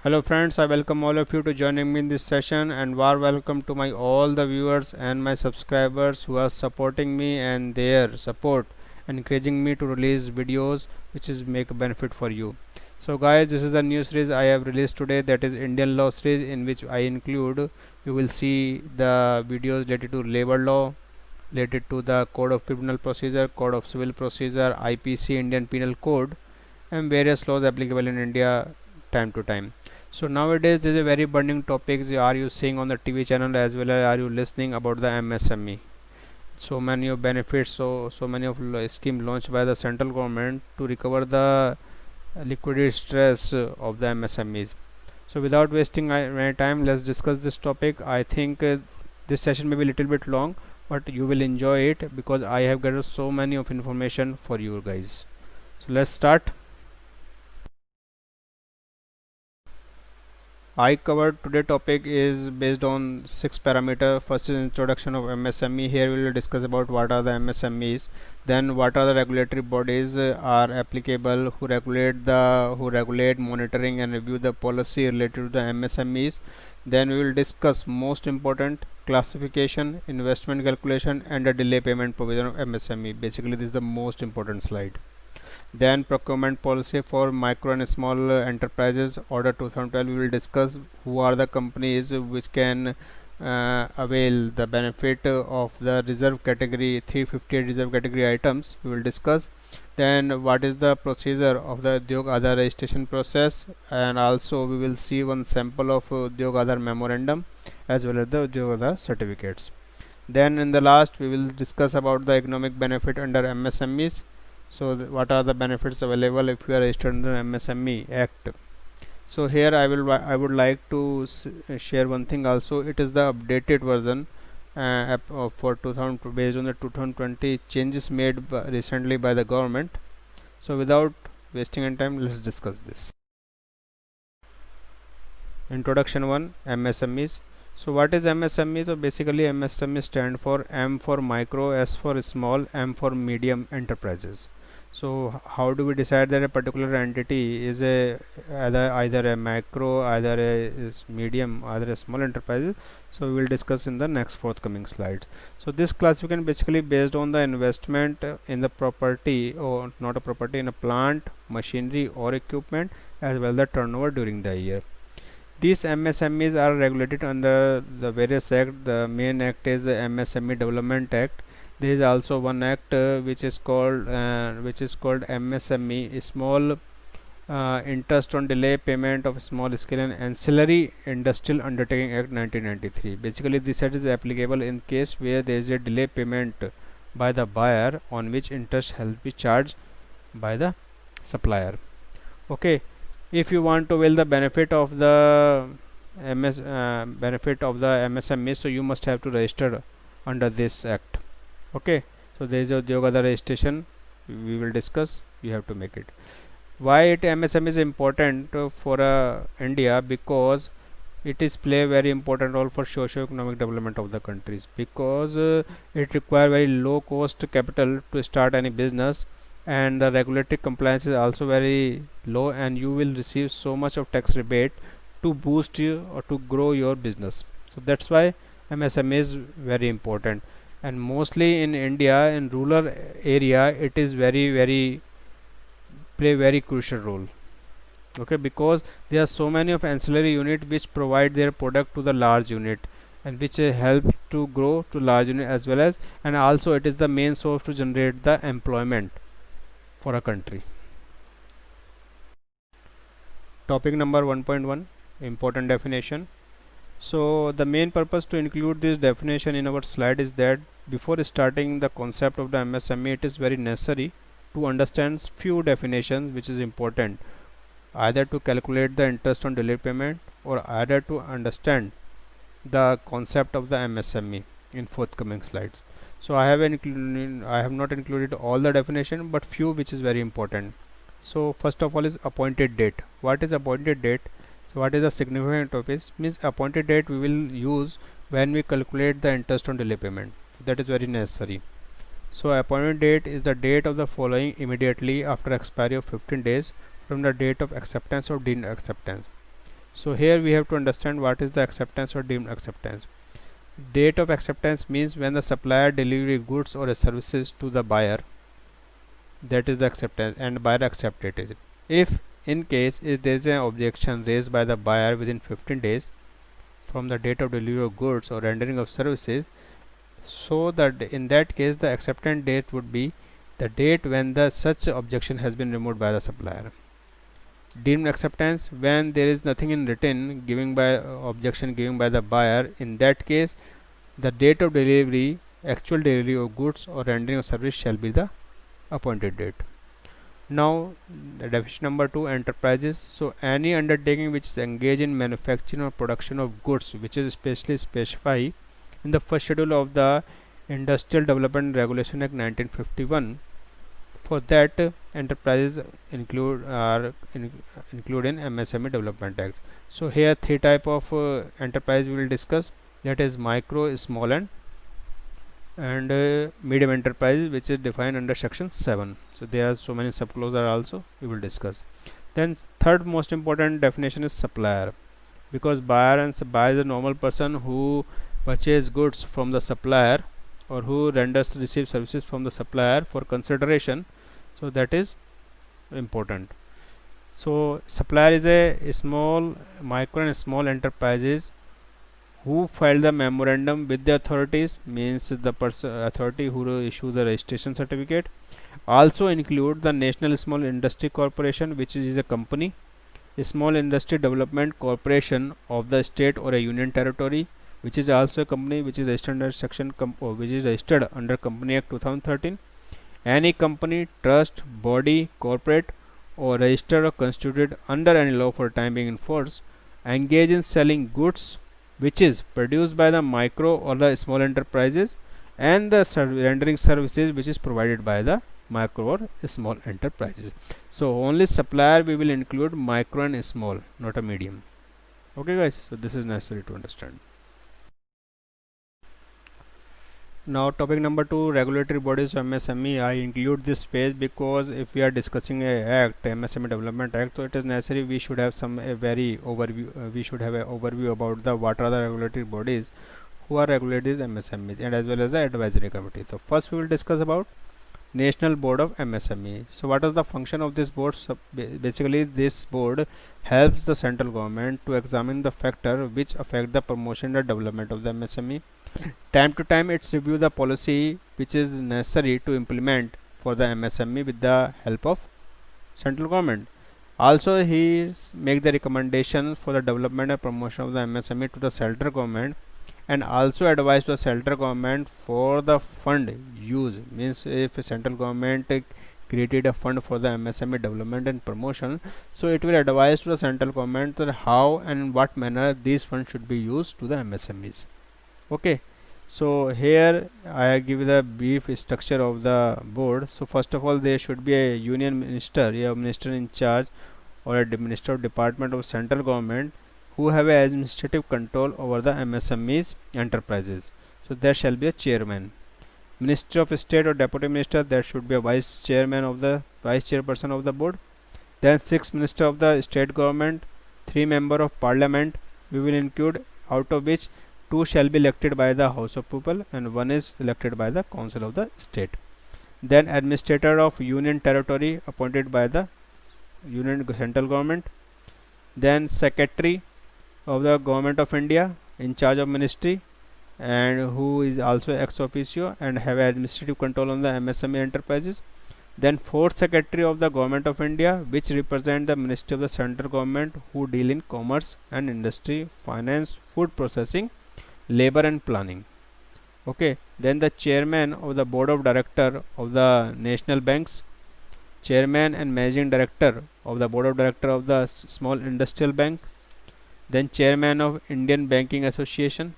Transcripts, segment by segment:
Hello friends, I welcome all of you to joining me in this session and warm welcome to my all the viewers and my subscribers who are supporting me and their support encouraging me to release videos which is make a benefit for you. So guys, this is the new series I have released today, that is Indian law series, in which I include, you will see the videos related to labor law, related to the code of criminal procedure, code of civil procedure, IPC, Indian penal code, and various laws applicable in India time to time. So nowadays this is a very burning topic. Are you seeing on the TV channel as well as are you listening about the MSME? So many of benefits, so many of scheme launched by the central government to recover the liquidity stress of the MSMEs. So without wasting my time, let's discuss this topic. I think this session may be a little bit long, but you will enjoy it because I have gathered so many of information for you guys. So let's start. I covered today topic is based on 6 parameter. First is introduction of MSME. Here we will discuss about what are the MSMEs, then what are the regulatory bodies are applicable, who regulate, monitoring and review the policy related to the MSMEs. Then we will discuss most important classification, investment calculation and the delay payment provision of MSME. Basically this is the most important slide. Then procurement policy for micro and small enterprises, order 2012. We will discuss who are the companies which can avail the benefit of the reserve category 358 reserve category items. We will discuss. Then what is the procedure of the Udyog Aadhar registration process, and also we will see one sample of Udyog Aadhar memorandum as well as the Udyog Aadhar certificates. Then in the last we will discuss about the economic benefit under MSMEs. So what are the benefits available if you are registered under MSME Act? So here I would like to share one thing also. It is the updated version for 2000 based on the 2020 changes made recently by the government. So without wasting any time, let's discuss this. Introduction 1, MSMEs. So what is MSME? So basically MSME stand for M for micro, S for small, M for medium enterprises. So how do we decide that a particular entity is a either a macro, either a medium, either a small enterprise? So we will discuss in the next forthcoming slides. So this classification basically based on the investment in the property, or not a property, in a plant, machinery or equipment, as well the turnover during the year. These MSMEs are regulated under the various act. The main act is the MSME Development Act. There is also one act which is called MSME Small Interest on Delay Payment of Small Scale and Ancillary Industrial Undertaking Act 1993. Basically this act is applicable in case where there is a delay payment by the buyer on which interest has be charged by the supplier. Okay, if you want to avail the benefit of the MSME, so you must have to register under this act. Okay, so there is a Udyog Aadhar registration we will discuss. You have to make it. Why MSME is important for India? Because it is play a very important role for socio-economic development of the countries, because it require very low cost capital to start any business, and the regulatory compliance is also very low, and you will receive so much of tax rebate to boost you or to grow your business. So that's why MSME is very important, and mostly in India in rural area it is very play very crucial role. Okay, because there are so many of ancillary unit which provide their product to the large unit, and which help to grow to large unit as well as, and also it is the main source to generate the employment for a country. Topic number 1.1, important definition. So the main purpose to include this definition in our slide is that before starting the concept of the MSME, it is very necessary to understand few definitions which is important, either to calculate the interest on delay payment or either to understand the concept of the MSME in forthcoming slides. So I have not included all the definition, but few which is very important. So first of all is appointed date. What is appointed date? So what is the significance of it? Means appointed date we will use when we calculate the interest on delay payment. That is very necessary. So appointment date is the date of the following immediately after expiry of 15 days from the date of acceptance or deemed acceptance. So here we have to understand what is the acceptance or deemed acceptance. Date of acceptance means when the supplier delivery goods or services to the buyer, that is the acceptance, and buyer accepted it. If in case if there is an objection raised by the buyer within 15 days from the date of delivery of goods or rendering of services, so that in that case the acceptance date would be the date when the such objection has been removed by the supplier. Deemed acceptance, when there is nothing in written giving by objection given by the buyer, in that case the date of delivery, actual delivery of goods or rendering of service shall be the appointed date. Now the definition number 2, enterprises. So any undertaking which is engaged in manufacturing or production of goods which is specially specified in the first schedule of the Industrial Development Regulation Act 1951. For that enterprises include in MSME Development Act. So here three type of enterprise we will discuss, that is micro, small and medium enterprise, which is defined under section 7. So there are so many subclauses are also we will discuss. Then third most important definition is supplier, because buyer is a normal person who purchase goods from the supplier or who receive services from the supplier for consideration. So that is important. So supplier is a small, micro and small enterprises who filed the memorandum with the authorities, means the authority who issue the registration certificate. Also include the National Small Industry Corporation, which is a company, a Small Industry Development Corporation of the state or a union territory, which is also a company which is registered under Company Act 2013. Any company, trust, body, corporate or registered or constituted under any law for time being in force, engage in selling goods which is produced by the micro or the small enterprises and the rendering services which is provided by the micro or small enterprises. So only supplier we will include micro and small, not a medium. Okay guys, so this is necessary to understand. Now topic number 2, regulatory bodies of MSME. I include this page because if we are discussing a act, MSME Development Act, so it is necessary we should have some very overview. We should have an overview about the what are the regulatory bodies who are regulated these MSMEs, and as well as the advisory committee. So first we will discuss about National Board of MSME. So what is the function of this board? So basically this board helps the central government to examine the factor which affect the promotion and development of the MSME. Time to time it's review the policy which is necessary to implement for the MSME with the help of central government. Also he make the recommendations for the development and promotion of the MSME to the central government, and also advise to the central government for the fund use, means if central government created a fund for the MSME development and promotion, so it will advise to the central government that how and in what manner these funds should be used to the MSMEs. Okay, so here I give the brief structure of the board. So first of all, there should be a union minister, a minister in charge or a minister of department of central government who have a administrative control over the MSMEs enterprises. So there shall be a chairman. Minister of State or deputy minister, there should be a vice chairperson of the board. Then 6 minister of the state government, 3 member of parliament we will include, out of which 2 shall be elected by the House of People and 1 is elected by the Council of the State. Then administrator of union territory appointed by the union central government. Then secretary of the Government of India in charge of ministry and who is also ex officio and have administrative control on the MSME enterprises. Then 4th secretary of the Government of India, which represent the Ministry of the central government who deal in commerce and industry, finance, food processing, labor and planning. Okay, then the chairman of the board of director of the national banks, chairman and managing director of the board of director of the small industrial bank, then chairman of Indian Banking Association,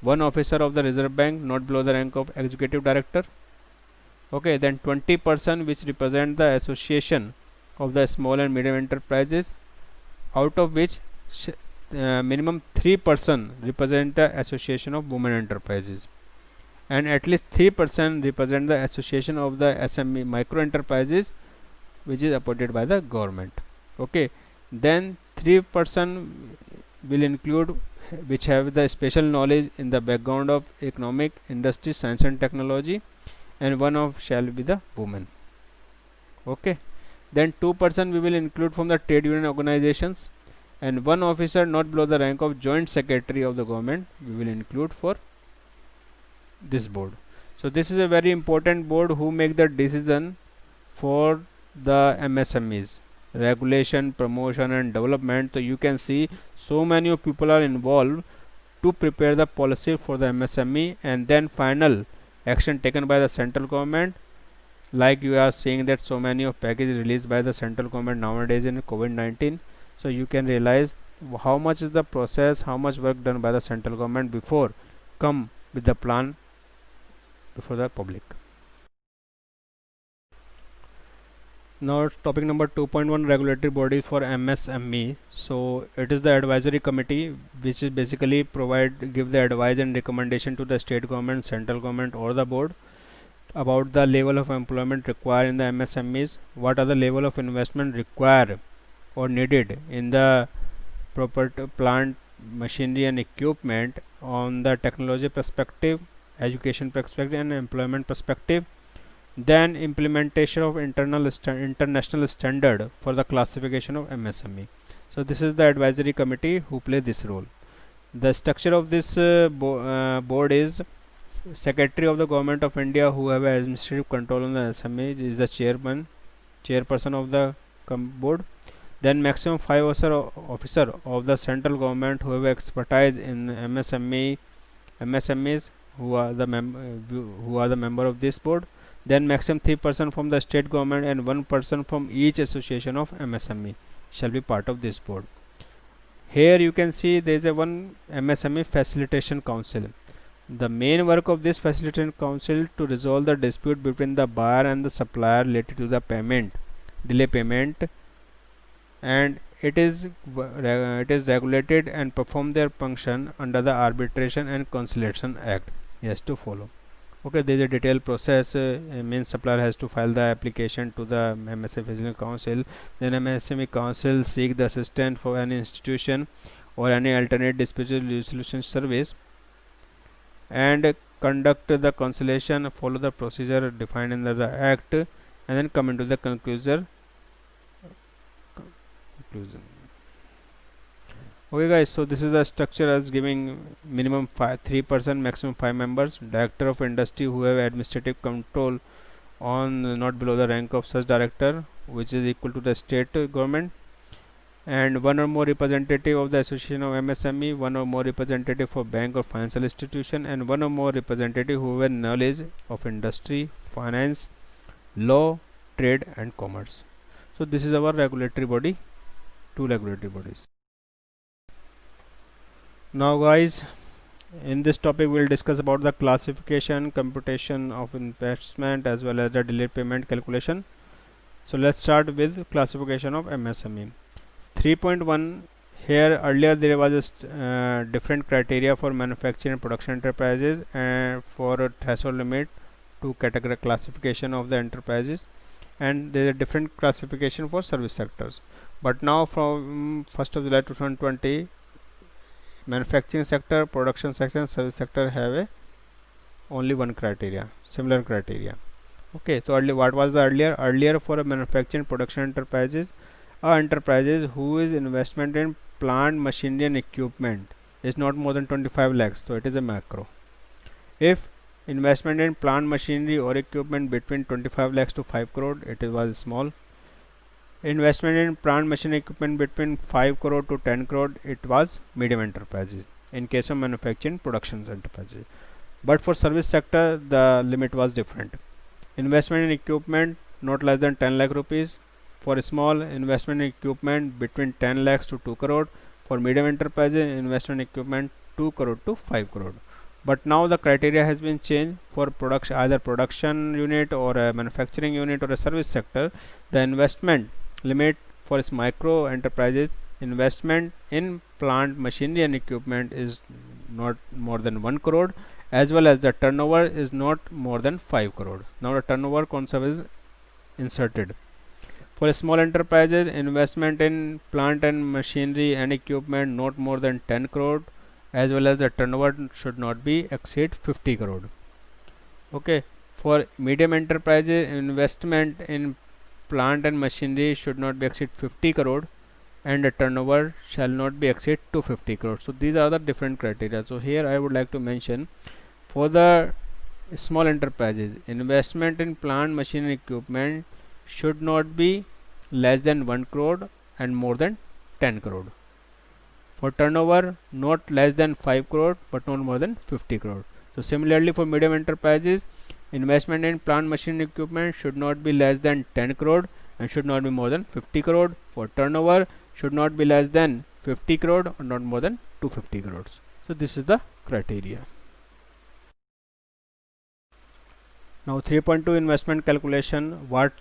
1 officer of the Reserve Bank not below the rank of executive director. Okay, then 20% which represent the association of the small and medium enterprises, out of which minimum 3% represent the association of women enterprises, and at least 3% represent the association of the SME micro enterprises which is appointed by the government. Okay, then 3% will include which have the special knowledge in the background of economic, industry, science and technology, and one of shall be the women. Okay. Then 2% we will include from the trade union organizations, and one officer not below the rank of joint secretary of the government we will include for this board. So this is a very important board who make the decision for the MSMEs, regulation, promotion and development. So you can see so many people are involved to prepare the policy for the MSME, and then final action taken by the central government. Like you are seeing that so many of packages released by the central government nowadays in COVID-19. So you can realize how much is the process, how much work done by the central government before come with the plan before the public. Now topic number 2.1, regulatory body for MSME. So it is the advisory committee which is basically give the advice and recommendation to the state government, central government or the board about the level of employment required in the MSMEs, what are the level of investment required or needed in the proper plant, machinery and equipment on the technology perspective, education perspective and employment perspective. Then implementation of international standard for the classification of MSME. So this is the advisory committee who play this role. The structure of this board is Secretary of the Government of India who have administrative control on the SME is the chairperson of the board. Then maximum 5 officer of the central government who have expertise in MSMEs who are the member of this board. Then maximum 3% from the state government and 1% from each association of MSME shall be part of this board. Here you can see there is a one MSME facilitation council. The main work of this facilitation council to resolve the dispute between the buyer and the supplier related to the delay payment, and it is regulated and perform their function under the Arbitration and Conciliation Act. Yes, to follow. Okay, there is a detailed process. Means supplier has to file the application to the MSME Facilitation Council. Then MSME Council seek the assistance for any institution or any alternate dispute resolution service and conduct the conciliation, follow the procedure defined in the act, and then come into the conclusion. Okay guys, so this is the structure as giving minimum 3%, maximum 5 members, director of industry who have administrative control on not below the rank of such director which is equal to the state government, and one or more representative of the association of MSME, one or more representative for bank or financial institution, and one or more representative who have knowledge of industry, finance, law, trade and commerce. So this is our regulatory body, 2 regulatory bodies. Now guys, in this topic we will discuss about the classification, computation of investment as well as the delayed payment calculation. So let's start with classification of MSME. 3.1, here earlier there was a different criteria for manufacturing and production enterprises and for a threshold limit to category classification of the enterprises, and there is a different classification for service sectors. But now from 1st of July 2020, manufacturing sector, production sector and service sector have only one criteria, similar criteria. Okay, so what was the earlier for a manufacturing production enterprises who is investment in plant, machinery and equipment is not more than 25 lakhs, so it is a macro. If investment in plant, machinery or equipment between 25 lakhs to 5 crore, it was small. Investment in plant, machine, equipment between 5 crore to 10 crore, it was medium enterprises in case of manufacturing production enterprises. But for service sector the limit was different. Investment in equipment not less than 10 lakh rupees. For small investment in equipment between 10 lakhs to 2 crore. For medium enterprises investment in equipment 2 crore to 5 crore. But now the criteria has been changed for production, either production unit or a manufacturing unit or a service sector. The investment limit for its micro enterprises, investment in plant, machinery and equipment is not more than 1 crore, as well as the turnover is not more than 5 crore. Now the turnover concept is inserted. For small enterprises, investment in plant and machinery and equipment not more than 10 crore, as well as the turnover should not be exceed 50 crore. Okay. For medium enterprises, investment in plant and machinery should not be exceed 50 crore, and the turnover shall not be exceed 250 crore. So these are the different criteria. So here I would like to mention, for the small enterprises, investment in plant, machine and equipment should not be less than 1 crore and more than 10 crore. For turnover, not less than 5 crore but not more than 50 crore. So similarly, for medium enterprises, investment in plant, machine and equipment should not be less than 10 crore and should not be more than 50 crore. For turnover, should not be less than 50 crore or not more than 250 crores. So this is the criteria. Now 3.2 investment calculation. What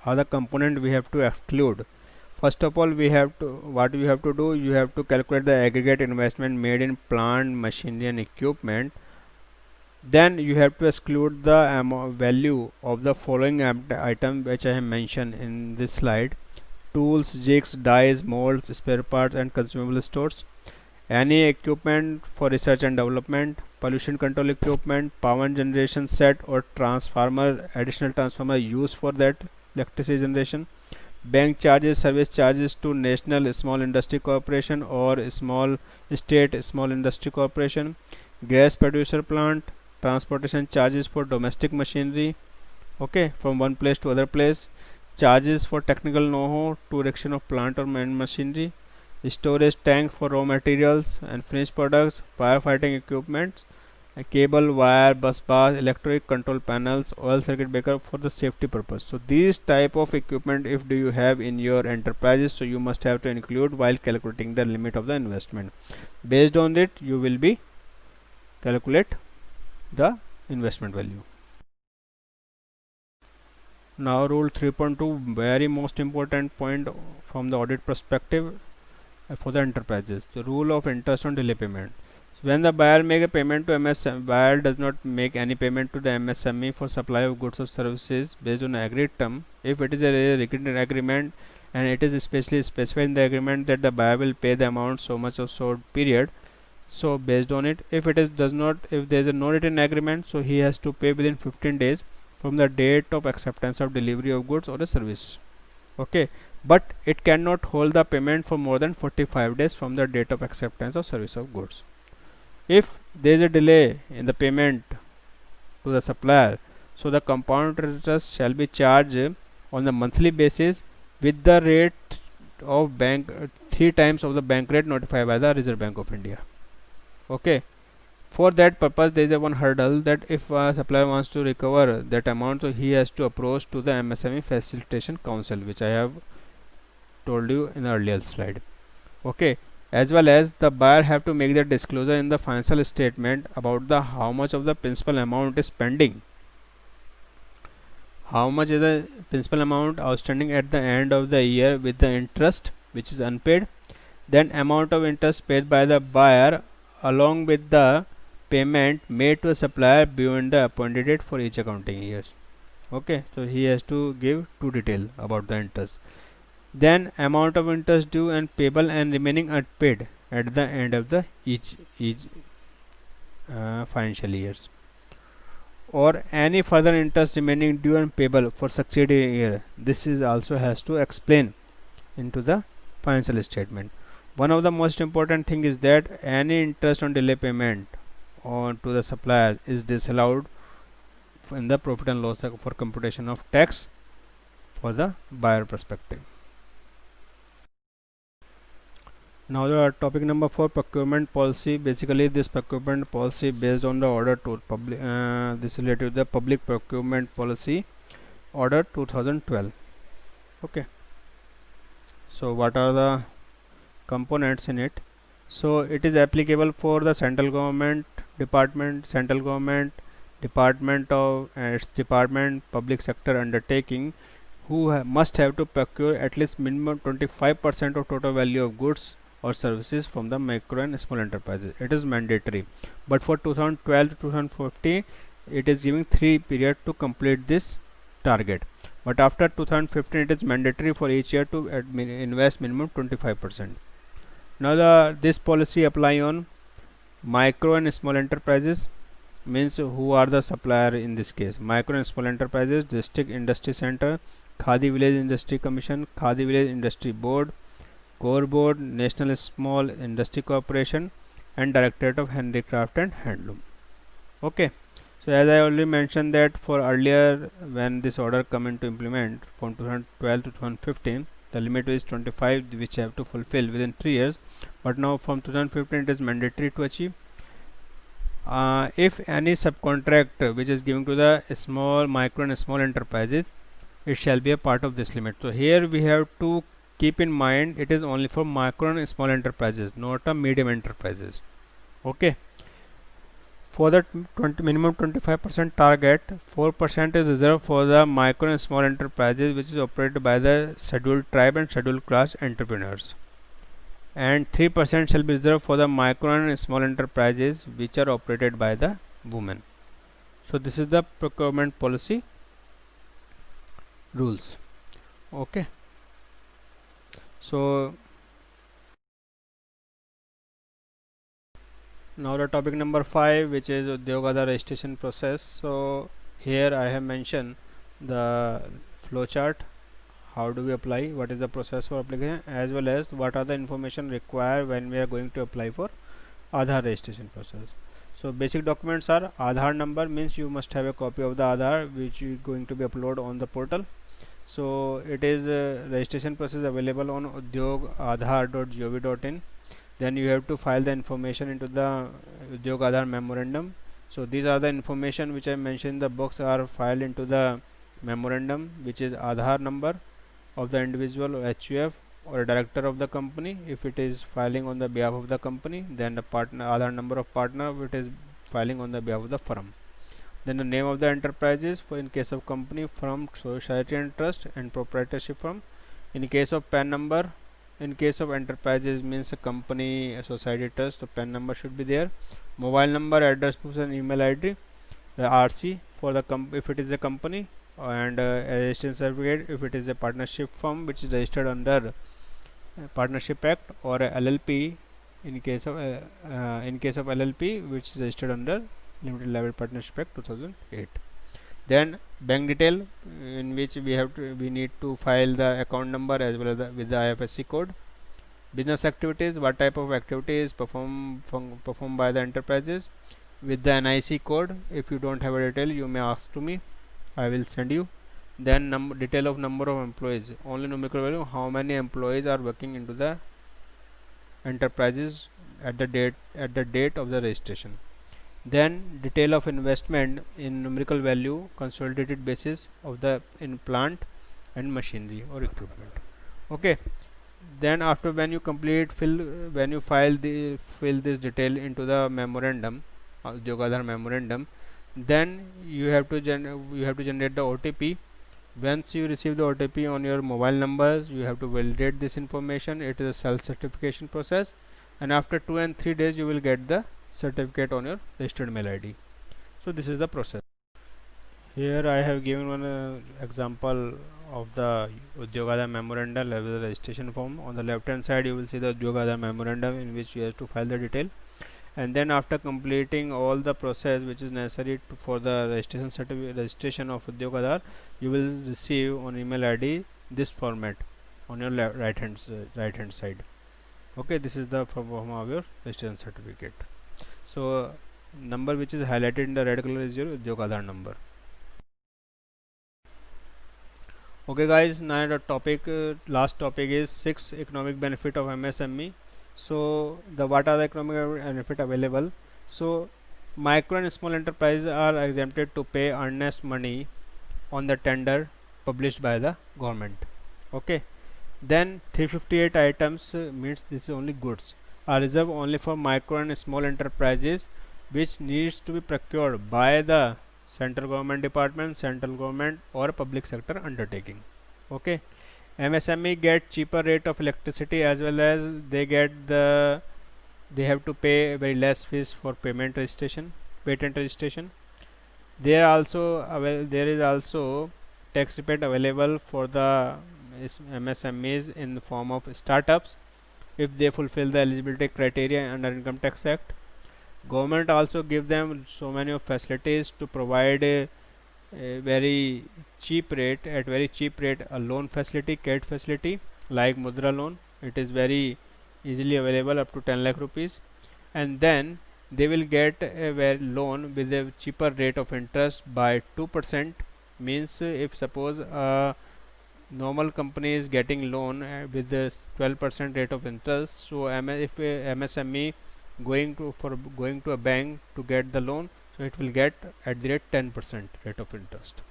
are the components we have to exclude? First of all, we have to do, you have to calculate the aggregate investment made in plant, machinery and equipment. Then you have to exclude the value of the following item which I have mentioned in this slide: tools, jigs, dies, molds, spare parts and consumable stores, any equipment for research and development, pollution control equipment, power generation set or transformer, additional transformer used for that electricity generation, bank charges, service charges to National Small Industry Corporation or small state small industry corporation, gas producer plant, transportation charges for domestic machinery, okay, from one place to other place, charges for technical know-how to erection of plant or machinery, storage tank for raw materials and finished products, firefighting equipment, a cable, wire, bus bars, electric control panels, oil circuit breaker for the safety purpose. So these type of equipment, if do you have in your enterprises, so you must have to include while calculating the limit of the investment. Based on it, you will be calculate the investment value. Now rule 3.2, very most important point from the audit perspective for the enterprises, the rule of interest on delay payment. So when the buyer make a payment to MSME, buyer does not make any payment to the MSME for supply of goods or services based on agreed term. If it is a written agreement and it is especially specified in the agreement that the buyer will pay the amount so much of short period, so based on it, if it is does not, if there is a no written agreement, so he has to pay within 15 days from the date of acceptance of delivery of goods or a service. Okay, but it cannot hold the payment for more than 45 days from the date of acceptance of service of goods. If there is a delay in the payment to the supplier, so the compound interest shall be charged on the monthly basis with the rate of bank 3 times of the bank rate notified by the Reserve Bank of India. Okay, for that purpose there is a one hurdle, that if a supplier wants to recover that amount, so he has to approach to the MSME Facilitation Council, which I have told you in the earlier slide. Okay, as well as the buyer have to make the disclosure in the financial statement about the how much of the principal amount is pending, how much is the principal amount outstanding at the end of the year with the interest which is unpaid, then amount of interest paid by the buyer along with the payment made to a supplier beyond the appointed date for each accounting years. Okay, so he has to give two detail about the interest. Then amount of interest due and payable and remaining unpaid at the end of the each financial years, or any further interest remaining due and payable for succeeding year. This is also has to explain into the financial statement. One of the most important thing is that any interest on delay payment on to the supplier is disallowed in the profit and loss for computation of tax for the buyer perspective. Now the topic number 4, procurement policy. Basically this procurement policy based on the order to public this is related to the public procurement policy order 2012. Okay, so what are the components in it? So it is applicable for the central government department, department of its department, public sector undertaking who must have to procure at least minimum 25% of total value of goods or services from the micro and small enterprises. It is mandatory, but for 2012 to 2015 it is giving 3 period to complete this target. but after 2015 it is mandatory for each year to invest minimum 25%. Now this policy apply on micro and small enterprises, means who are the supplier in this case. Micro and small enterprises, district industry center, Khadi village industry commission, Khadi village industry board, core board, national small industry corporation, and directorate of handicraft and handloom. Okay, so as I already mentioned that for earlier, when this order come into implement from 2012 to 2015, the limit is 25 which have to fulfill within 3 years, but now from 2015 it is mandatory to achieve. If any subcontract which is given to the small, micro and small enterprises, it shall be a part of this limit. So here we have to keep in mind it is only for micro and small enterprises, not a medium enterprises. Okay, for the minimum 25% target, 4% is reserved for the micro and small enterprises which is operated by the scheduled tribe and scheduled class entrepreneurs, and 3% shall be reserved for the micro and small enterprises which are operated by the women. So this is the procurement policy rules. Okay, so now the topic number 5, which is Udyog Aadhar registration process. So here I have mentioned the flowchart, how do we apply, what is the process for application, as well as what are the information required when we are going to apply for Aadhar registration process. So basic documents are Aadhar number, means you must have a copy of the Aadhar which is going to be uploaded on the portal. So it is registration process available on udyogaadhar.gov.in. Then you have to file the information into the Udyog Aadhar memorandum. So these are the information which I mentioned in the box are filed into the memorandum, which is Aadhar number of the individual or HUF or a director of the company if it is filing on the behalf of the company, then the partner Aadhar number of partner if it is filing on the behalf of the firm, then the name of the enterprises for in case of company, firm, society and trust, and proprietorship firm. In case of PAN number, in case of enterprises means a company, a society, trust, so PAN number should be there. Mobile number, address proof and email ID, the RC for the if it is a company, and a registration certificate if it is a partnership firm which is registered under Partnership Act, or a LLP in case of LLP which is registered under Limited Liability Partnership Act 2008. Then bank detail, in which we need to file the account number as well as with the IFSC code. Business activities, what type of activities performed by the enterprises with the NIC code. If you don't have a detail, you may ask to me, I will send you. Then detail of number of employees, only numerical value, how many employees are working into the enterprises at the date of the registration. Then detail of investment in numerical value consolidated basis of the in plant and machinery or equipment. Okay, then after when you file this detail into the memorandum, Udyog Aadhar memorandum, then you have to generate the OTP. Once you receive the OTP on your mobile numbers, you have to validate this information. It is a self-certification process, and after 2 and 3 days you will get the certificate on your registered mail ID. So this is the process. Here I have given one example of the Udyog Aadhar memorandum level registration form. On the left hand side you will see the Udyog Aadhar memorandum in which you have to file the detail, and then after completing all the process which is necessary for the registration of Udyog Aadhar, you will receive on email ID this format on your right hand side. Okay, this is the form of your registration certificate. So number which is highlighted in the red color is your Udyog Aadhar number. Okay guys, now the topic last topic is 6 economic benefit of MSME. So what are the economic benefit available? So micro and small enterprises are exempted to pay earnest money on the tender published by the government. Okay, then 358 items means this is only goods are reserved only for micro and small enterprises which needs to be procured by the central government department, central government or public sector undertaking. Okay, MSME get cheaper rate of electricity as well as they have to pay very less fees for patent registration. There is also tax rebate available for the MSMEs in the form of startups if they fulfill the eligibility criteria under Income Tax Act. Government also give them so many of facilities to provide a very cheap rate, at very cheap rate, a loan facility, CAD facility like Mudra loan. It is very easily available up to 10 lakh rupees, and then they will get a loan with a cheaper rate of interest by 2%. Means if suppose a normal company is getting loan with the 12% rate of interest, so if a MSME going to a bank to get the loan, so it will get at the rate 10% rate of interest.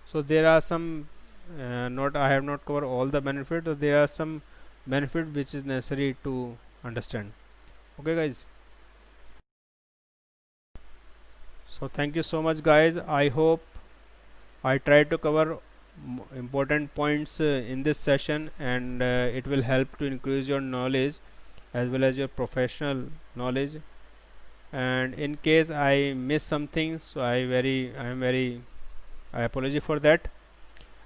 So there are some not I have not covered all the benefits, so there are some benefit which is necessary to understand. Okay guys, so thank you so much guys. I hope I tried to cover important points in this session, and it will help to increase your knowledge as well as your professional knowledge. And in case I miss something, so I apologize for that.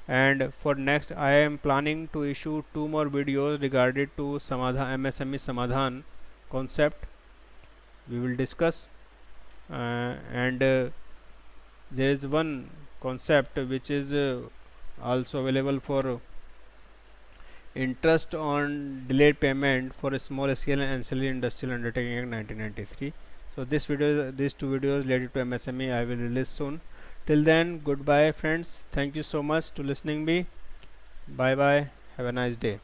And for next, I am planning to issue 2 more videos regarding to Samadhan, MSME Samadhan concept. We will discuss, and there is one concept which is also available for interest on delayed payment for a small scale and ancillary industrial undertaking in 1993. So these 2 videos related to MSME I will release soon. Till then, goodbye friends. Thank you so much to listening me. Bye bye. Have a nice day.